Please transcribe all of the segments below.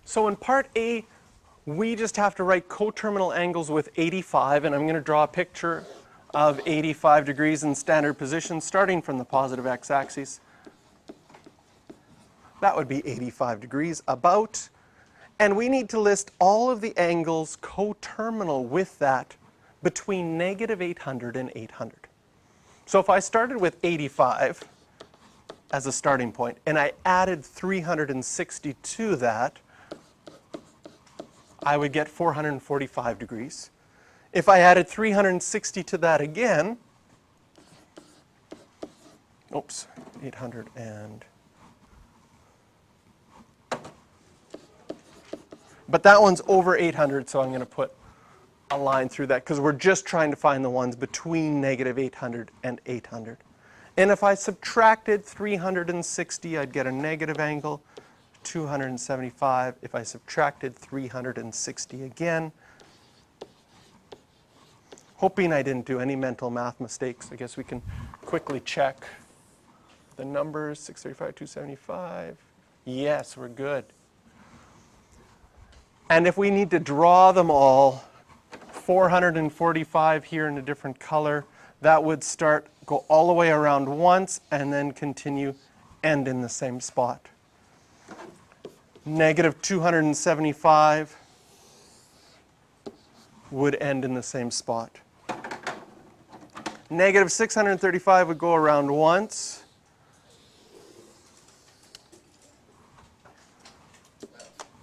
So in part A, we just have to write coterminal angles with 85, and I'm going to draw a picture of 85 degrees in standard position starting from the positive x-axis. That would be 85 degrees about. And we need to list all of the angles coterminal with that between negative 800 and 800. So if I started with 85 as a starting point and I added 360 to that, I would get 445 degrees. If I added 360 to that again, 800 and... But that one's over 800, so I'm going to put a line through that because we're just trying to find the ones between negative 800 and 800. And if I subtracted 360, I'd get a negative angle, 275. If I subtracted 360 again, hoping I didn't do any mental math mistakes, I guess we can quickly check the numbers, 635, 275. Yes, we're good. And if we need to draw them all, 445 here in a different color, that would go all the way around once and then continue, end in the same spot. Negative 275 would end in the same spot. Negative 635 would go around once.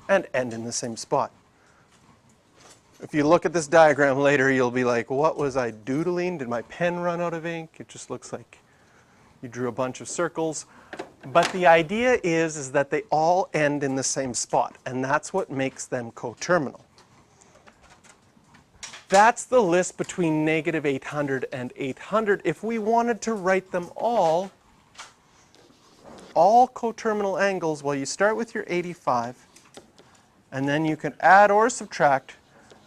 And end in the same spot. If you look at this diagram later, you'll be like, what was I doodling? Did my pen run out of ink? It just looks like you drew a bunch of circles. But the idea is that they all end in the same spot, and that's what makes them coterminal. That's the list between negative 800 and 800. If we wanted to write them all coterminal angles, well, you start with your 85. And then you can add or subtract.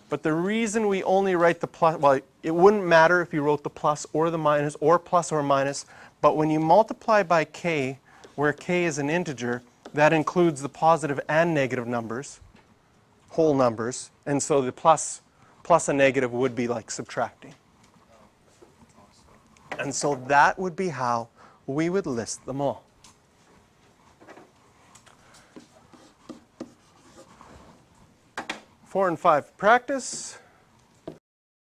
But the reason we only write the plus, well, it wouldn't matter if you wrote the plus or the minus or plus or minus. But when you multiply by k, where k is an integer, that includes the positive and negative numbers, whole numbers. And so the plus and negative would be like subtracting. And so that would be how we would list them all. Four and five practice.